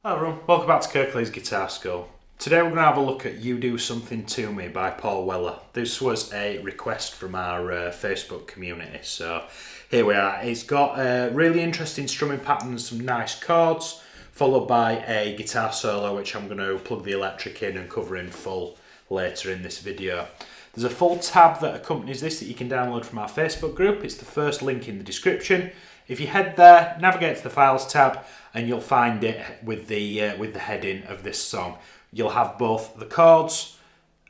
Hello everyone, welcome back to Kirklees Guitar School. Today we're going to have a look at You Do Something To Me by Paul Weller. This was a request from our Facebook community, so here we are. It's got a really interesting strumming pattern and some nice chords, followed by a guitar solo which I'm going to plug the electric in and cover in full later in this video. There's a full tab that accompanies this that you can download from our Facebook group. It's the first link in the description. If you head there, navigate to the Files tab, and you'll find it with the heading of this song. You'll have both the chords,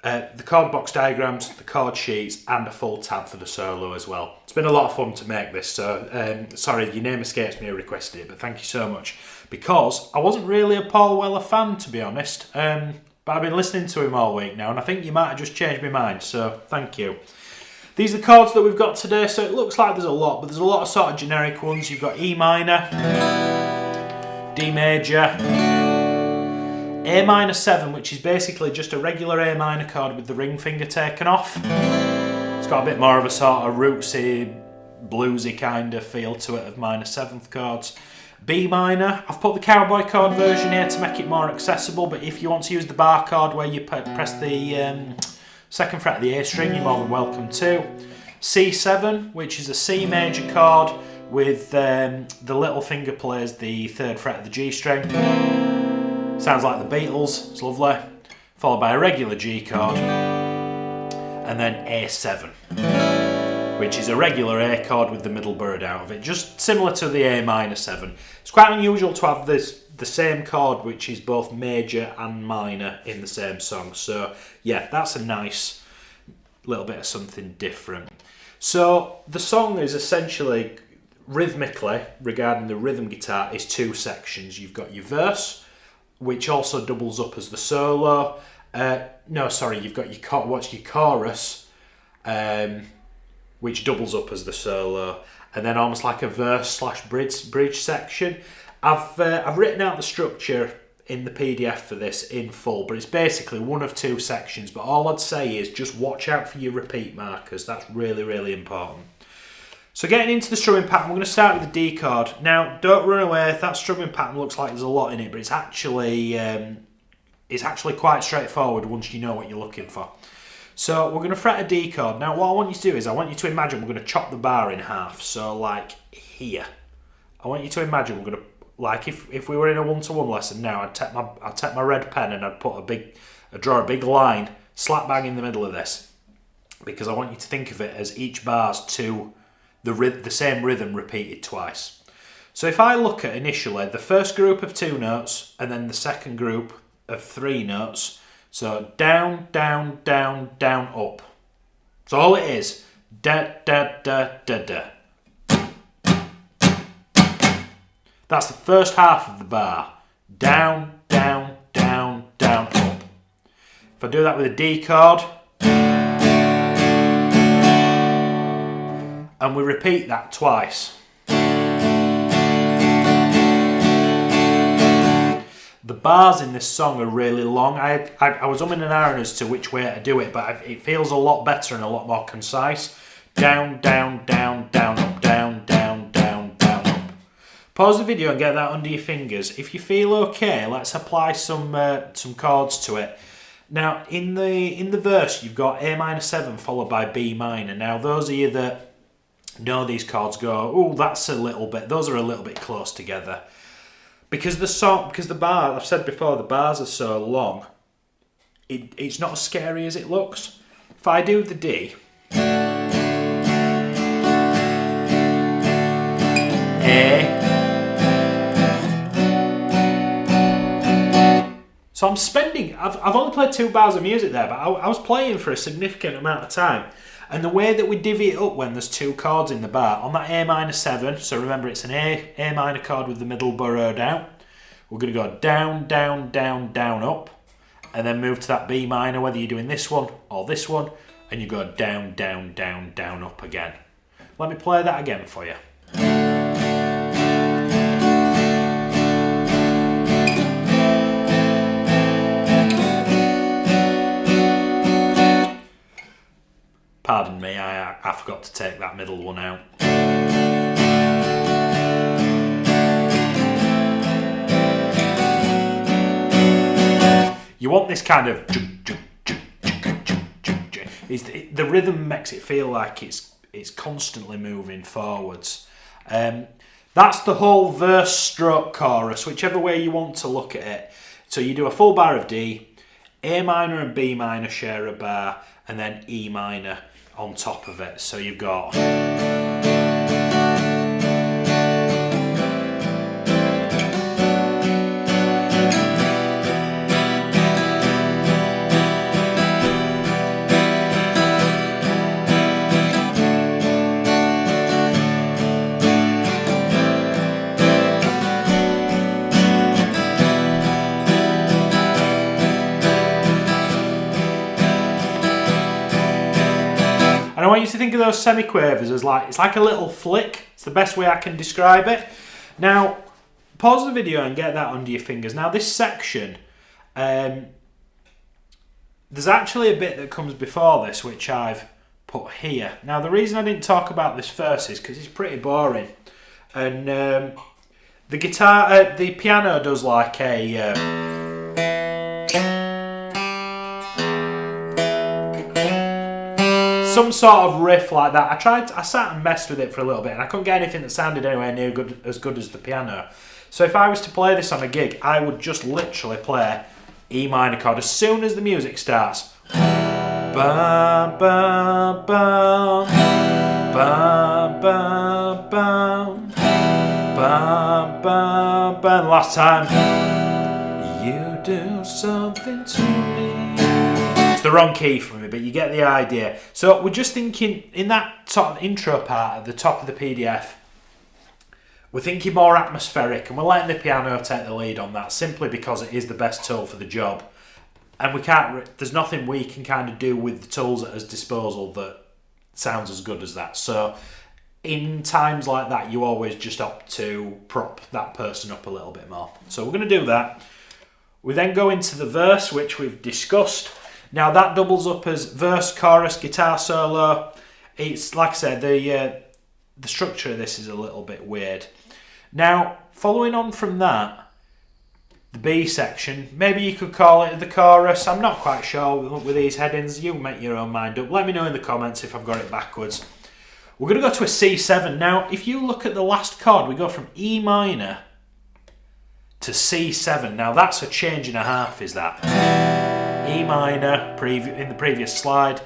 the chord box diagrams, the chord sheets, and a full tab for the solo as well. It's been a lot of fun to make this, so sorry your name escapes me who requested it, but thank you so much. Because I wasn't really a Paul Weller fan, to be honest, but I've been listening to him all week now, and I think you might have just changed my mind, so thank you. These are the chords that we've got today, so it looks like there's a lot, but there's a lot of sort of generic ones. You've got E minor, D major, A minor 7, which is basically just a regular A minor chord with the ring finger taken off. It's got a bit more of a sort of rootsy, bluesy kind of feel to it of minor 7th chords. B minor, I've put the cowboy chord version here to make it more accessible, but if you want to use the bar chord where you press the 2nd fret of the A string, you're more than welcome to. C7, which is a C major chord with the little finger plays the 3rd fret of the G string. Sounds like the Beatles, it's lovely. Followed by a regular G chord. And then A7, which is a regular A chord with the middle bird out of it, just similar to the A minor 7. It's quite unusual to have the same chord which is both major and minor in the same song, so yeah, that's a nice little bit of something different. So the song is essentially, rhythmically, regarding the rhythm guitar, is 2 sections. You've got your verse, which also doubles up as the solo. You've got your chorus, which doubles up as the solo, and then almost like a verse/bridge section. I've written out the structure in the PDF for this in full, but it's basically one of 2 sections. But all I'd say is just watch out for your repeat markers. That's really, really important. So getting into the strumming pattern, we're going to start with the D chord. Now, don't run away. That strumming pattern looks like there's a lot in it, but it's actually quite straightforward once you know what you're looking for. So we're going to fret a D chord. Now, what I want you to do is I want you to imagine we're going to chop the bar in half. So like here. I want you to imagine we're going to, like if we were in a one-to-one lesson now, I'd take my red pen and I'd draw a big line slap bang in the middle of this, because I want you to think of it as each bar's to the same rhythm repeated twice. So if I look at initially the first group of 2 notes and then the second group of 3 notes, so down, down, down, down, up. So all it is, da, da, da, da, da. That's the first half of the bar. Down, down, down, down, up. If I do that with a D chord, and we repeat that twice. The bars in this song are really long. I was umming and ahhing as to which way to do it, but it feels a lot better and a lot more concise. Down, down, down, down, up, down, down, down, down, up. Pause the video and get that under your fingers. If you feel okay, let's apply some chords to it. Now, in the verse, you've got A minor 7 followed by B minor. Now, those of you that know these chords go, oh, those are a little bit close together. Because the bar, I've said before, the bars are so long, it's not as scary as it looks. If I do the D, A, so I've only played 2 bars of music there, but I was playing for a significant amount of time. And the way that we divvy it up when there's 2 chords in the bar, on that A minor 7, so remember it's an A minor chord with the middle burrowed out, we're going to go down, down, down, down, up, and then move to that B minor, whether you're doing this one or this one, and you go down, down, down, down, up again. Let me play that again for you. Pardon me, I forgot to take that middle one out. You want this kind of... The rhythm makes it feel like it's constantly moving forwards. That's the whole verse stroke chorus, whichever way you want to look at it. So you do a full bar of D, A minor and B minor share a bar, and then E minor on top of it. So you've got... I want you to think of those semiquavers as it's like a little flick. It's the best way I can describe it. Now, pause the video and get that under your fingers. Now, this section, there's actually a bit that comes before this, which I've put here. Now, the reason I didn't talk about this first is because it's pretty boring. And the guitar, the piano does like a... some sort of riff like that. I sat and messed with it for a little bit and I couldn't get anything that sounded anywhere near as good as the piano. So if I was to play this on a gig, I would just literally play E minor chord as soon as the music starts. Bum, bum, bum, bum, bum, bum, bum, bum, bum. Last time. You do something to me. The wrong key for me, but you get the idea. So we're just thinking in that sort of intro part at the top of the PDF, we're thinking more atmospheric and we're letting the piano take the lead on that simply because it is the best tool for the job. And we can't, there's nothing we can kind of do with the tools at his disposal that sounds as good as that. So in times like that, you always just opt to prop that person up a little bit more. So we're going to do that. We then go into the verse, which we've discussed. Now that doubles up as verse, chorus, guitar solo. It's like I said, the structure of this is a little bit weird. Now, following on from that, the B section, maybe you could call it the chorus. I'm not quite sure with these headings. You make your own mind up. Let me know in the comments if I've got it backwards. We're going to go to a C7. Now, if you look at the last chord, we go from E minor to C7. Now, that's a change and a half, is that? E minor, in the previous slide.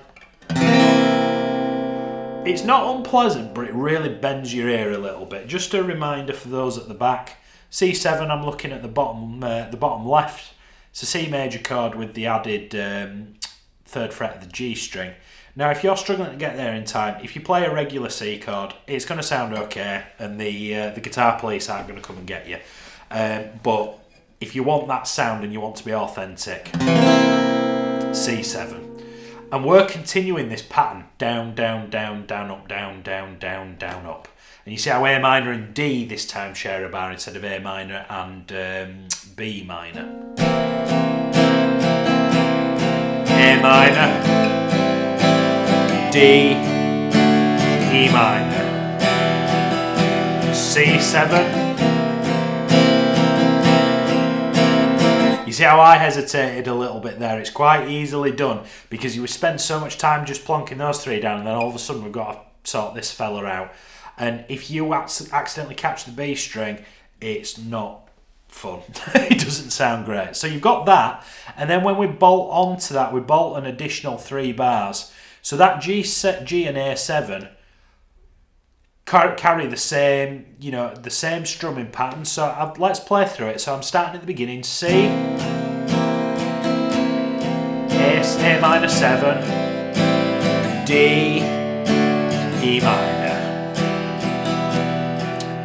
It's not unpleasant, but it really bends your ear a little bit. Just a reminder for those at the back. C7, I'm looking at the bottom left. It's a C major chord with the added third fret of the G string. Now, if you're struggling to get there in time, if you play a regular C chord, it's going to sound okay, and the guitar police aren't going to come and get you. But if you want that sound and you want to be authentic, C7. And we're continuing this pattern, down, down, down, down, up, down, down, down, down, up. And you see how A minor and D this time share a bar instead of A minor and B minor. A minor, D, E minor, C7. You see how I hesitated a little bit there? It's quite easily done because you would spend so much time just plonking those three down and then all of a sudden we've got to sort this fella out. And if you accidentally catch the B string, it's not fun. It doesn't sound great. So you've got that, and then when we bolt onto that, we bolt an additional 3 bars. So that G and A7 carry the same, the same strumming pattern. So let's play through it. So I'm starting at the beginning. C, A minor 7, D, E minor,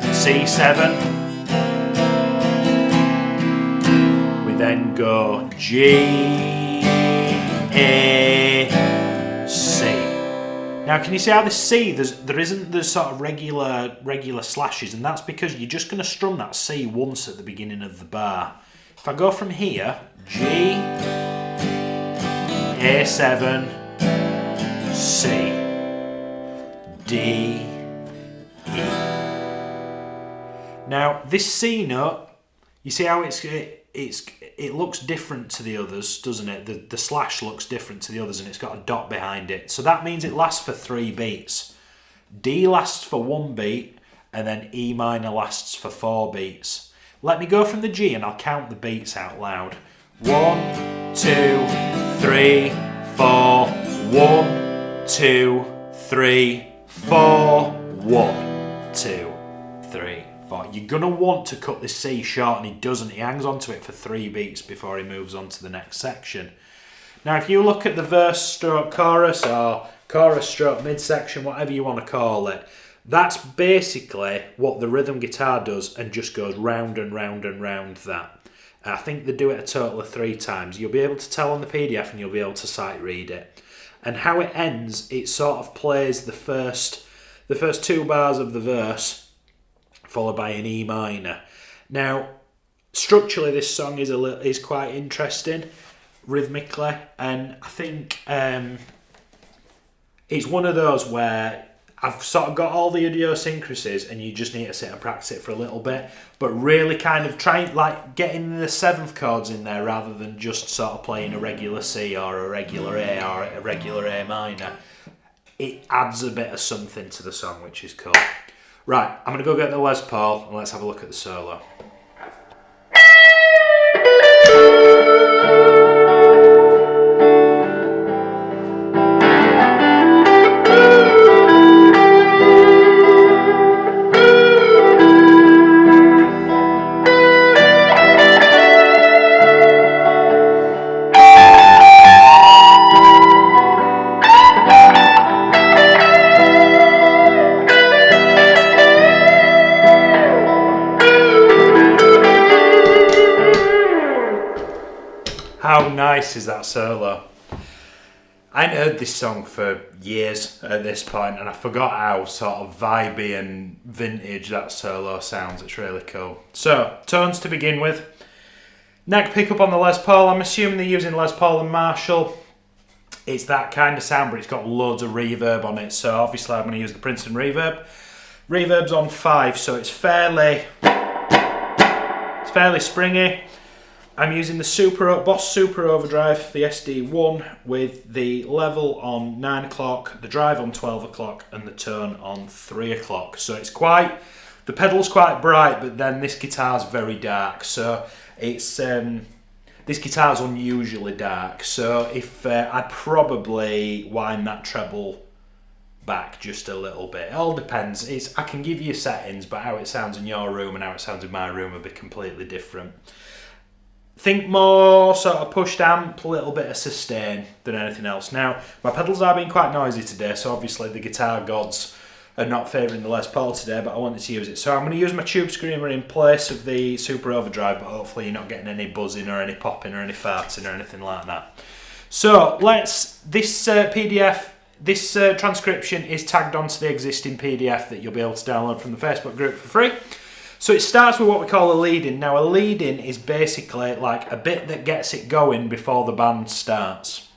C7. We then go G, A, C. Now, can you see how the C, there isn't the sort of regular slashes, and that's because you're just going to strum that C once at the beginning of the bar. If I go from here, G, A7, C, D, E. Now, this C note, you see how it's it looks different to the others, doesn't it? The slash looks different to the others, and it's got a dot behind it. So that means it lasts for 3 beats. D lasts for 1 beat, and then E minor lasts for 4 beats. Let me go from the G and I'll count the beats out loud. 1, 2, 3, 4. 1, 2, 3, 4. 1, 2, 3, 4. You're going to want to cut this C short, and he doesn't. He hangs on to it for 3 beats before he moves on to the next section. Now, if you look at the verse stroke chorus, or chorus stroke midsection, whatever you want to call it, that's basically what the rhythm guitar does, and just goes round and round and round that. I think they do it a total of 3 times. You'll be able to tell on the PDF, and you'll be able to sight read it. And how it ends, it sort of plays the first 2 bars of the verse, followed by an E minor. Now, structurally, this song is quite interesting, rhythmically, and I think it's one of those where I've sort of got all the idiosyncrasies, and you just need to sit and practice it for a little bit, but really kind of try like getting the 7th chords in there rather than just sort of playing a regular C or a regular A or a regular A minor. It adds a bit of something to the song, which is cool. Right, I'm going to go get the Les Paul, and let's have a look at the solo. How nice is that solo? I hadn't heard this song for years at this point, and I forgot how sort of vibey and vintage that solo sounds. It's really cool. So, tones to begin with. Neck pickup on the Les Paul. I'm assuming they're using Les Paul and Marshall. It's that kind of sound, but it's got loads of reverb on it. So obviously I'm going to use the Princeton reverb. Reverb's on 5, so it's fairly springy. I'm using the Boss Super Overdrive, the SD1, with the level on 9 o'clock, the drive on 12 o'clock, and the tone on 3 o'clock. So it's the pedal's quite bright, but then this guitar's very dark. So it's this guitar's unusually dark. So if I'd probably wind that treble back just a little bit. It all depends. I can give you settings, but how it sounds in your room and how it sounds in my room will be completely different. Think more sort of pushed amp, a little bit of sustain than anything else. Now, my pedals are being quite noisy today, so obviously the guitar gods are not favouring the Les Paul today, but I wanted to use it. So I'm going to use my Tube Screamer in place of the Super Overdrive, but hopefully you're not getting any buzzing or any popping or any farting or anything like that. So this transcription is tagged onto the existing PDF that you'll be able to download from the Facebook group for free. So it starts with what we call a lead-in. Now, a lead-in is basically like a bit that gets it going before the band starts.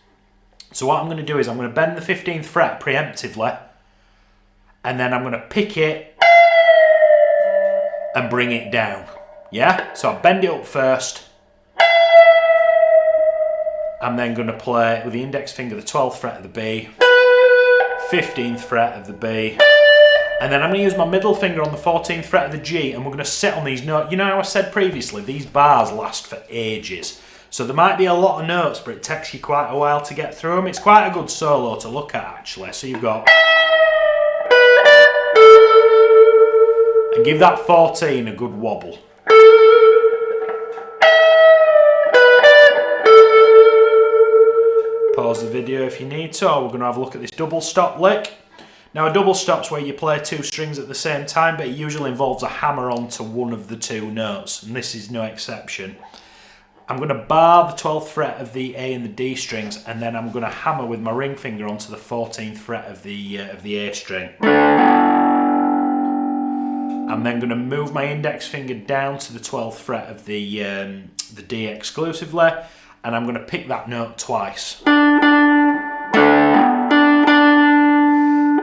So what I'm going to do is I'm going to bend the 15th fret preemptively, and then I'm going to pick it and bring it down. Yeah? So I bend it up first. I'm then going to play with the index finger the 12th fret of the B, 15th fret of the B, and then I'm going to use my middle finger on the 14th fret of the G, and we're going to sit on these notes. You know how I said previously, these bars last for ages. So there might be a lot of notes, but it takes you quite a while to get through them. It's quite a good solo to look at, actually. So you've got... and give that 14 a good wobble. Pause the video if you need to, or we're going to have a look at this double stop lick. Now, a double stop's where you play 2 strings at the same time, but it usually involves a hammer onto one of the 2 notes, and this is no exception. I'm going to bar the 12th fret of the A and the D strings, and then I'm going to hammer with my ring finger onto the 14th fret of the A string. I'm then going to move my index finger down to the 12th fret of the D exclusively, and I'm going to pick that note twice.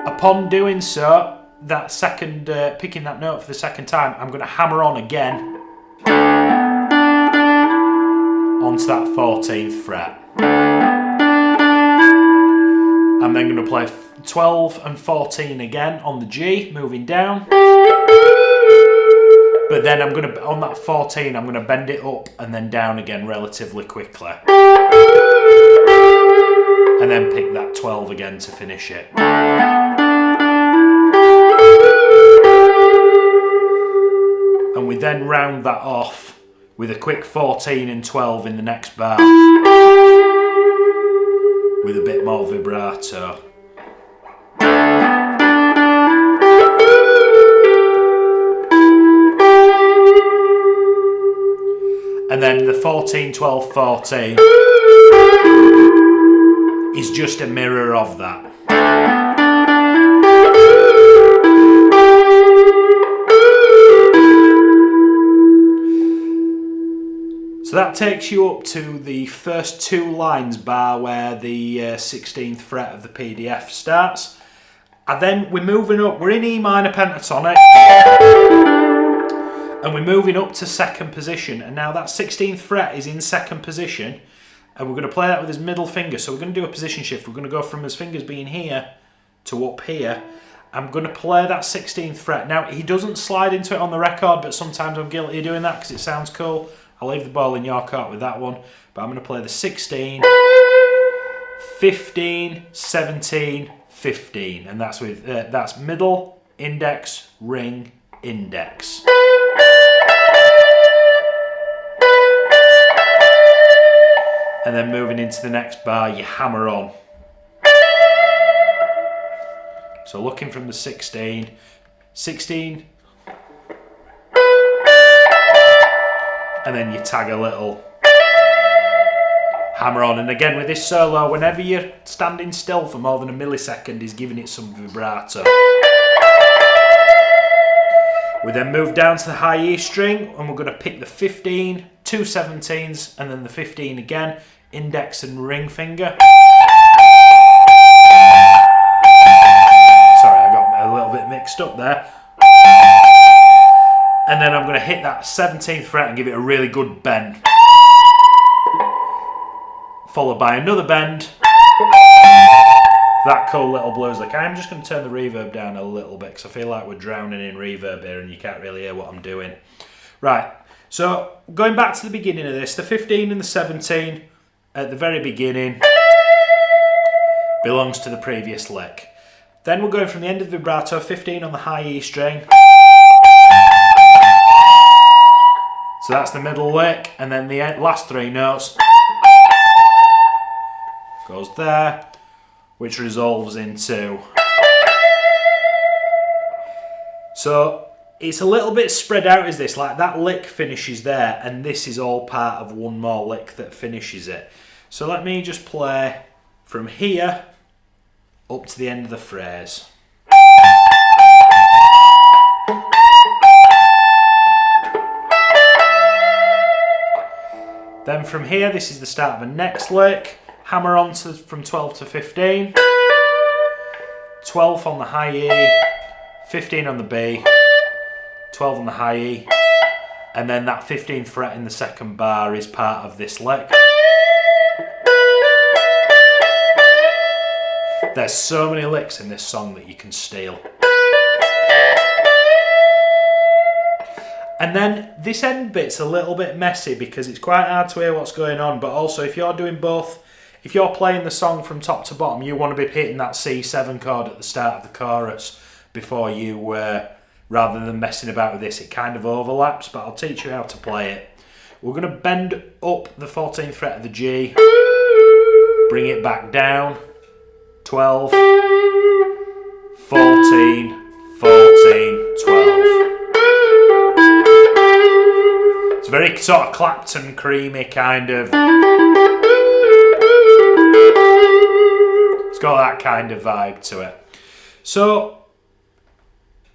Upon doing so, that second picking that note for the second time, I'm going to hammer on again. onto that 14th fret. I'm then going to play 12 and 14 again on the G, moving down. But then I'm going to, on that 14, I'm going to bend it up and then down again relatively quickly. And then pick that 12 again to finish it. And we then round that off with a quick 14 and 12 in the next bar. With a bit more vibrato. And then the 14, 12, 14 is just a mirror of that. So that takes you up to the first two lines bar where the 16th fret of the PDF starts. And then we're moving up, we're in E minor pentatonic. And we're moving up to second position, and now that 16th fret is in second position, and we're going to play that with his middle finger. So we're going to do a position shift. We're going to go from his fingers being here to up here. I'm going to play that 16th fret. Now, he doesn't slide into it on the record, but sometimes I'm guilty of doing that because it sounds cool. I'll leave the ball in your court with that one, but I'm going to play the 16, 15, 17, 15, and that's with that's middle, index, ring, index. And then moving into the next bar, you hammer on. So looking from the 16, 16, and then you tag a little hammer on. And again with this solo, whenever you're standing still for more than a millisecond, he's giving it some vibrato. We then move down to the high E string, and we're going to pick the 15, two 17s, and then the 15 again, index and ring finger. Sorry, I got a little bit mixed up there. And then I'm going to hit that 17th fret and give it a really good bend. Followed by another bend. That cool little blues lick. I'm just going to turn the reverb down a little bit because I feel like we're drowning in reverb here and you can't really hear what I'm doing. Right, so going back to the beginning of this, the 15 and the 17 at the very beginning belongs to the previous lick. Then we're going from the end of the vibrato, 15 on the high E string. So that's the middle lick, and then the last three notes goes there, which resolves into. So it's a little bit spread out, is this? Like that lick finishes there, and this is all part of one more lick that finishes it. So let me just play from here up to the end of the phrase. Then from here, this is the start of the next lick. Hammer on to from 12 to 15. 12 on the high E, 15 on the B, 12 on the high E, and then that 15th fret in the second bar is part of this lick. There's so many licks in this song that you can steal. And then this end bit's a little bit messy because it's quite hard to hear what's going on, but also if you're doing both, if you're playing the song from top to bottom, you want to be hitting that C7 chord at the start of the chorus before you, rather than messing about with this, it kind of overlaps, but I'll teach you how to play it. We're going to bend up the 14th fret of the G, bring it back down, 12, 14, 14, 12. It's very sort of Clapton creamy kind of. It's got that kind of vibe to it. So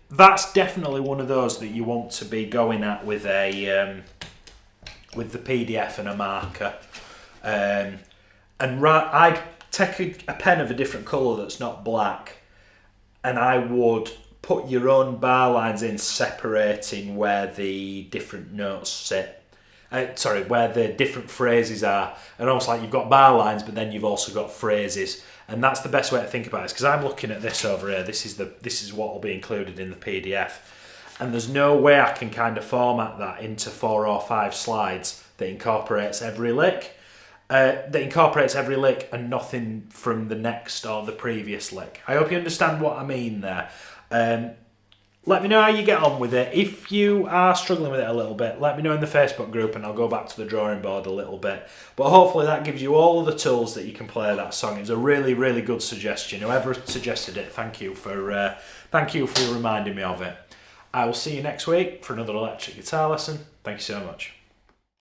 that's definitely one of those that you want to be going at with a with the PDF and a marker. And I'd take a pen of a different colour that's not black, and I would put your own bar lines in separating where the different notes sit, where the different phrases are, and almost like you've got bar lines, but then you've also got phrases, and that's the best way to think about it. Because I'm looking at this over here. This is what will be included in the PDF, and there's no way I can kind of format that into 4 or 5 slides that incorporates every lick. And nothing from the next or the previous lick. I hope you understand what I mean there. Let me know how you get on with it. If you are struggling with it a little bit, let me know in the Facebook group and I'll go back to the drawing board a little bit. But hopefully that gives you all of the tools that you can play that song. It's a really, really good suggestion. Whoever suggested it, thank you for reminding me of it. I will see you next week for another electric guitar lesson. Thank you so much.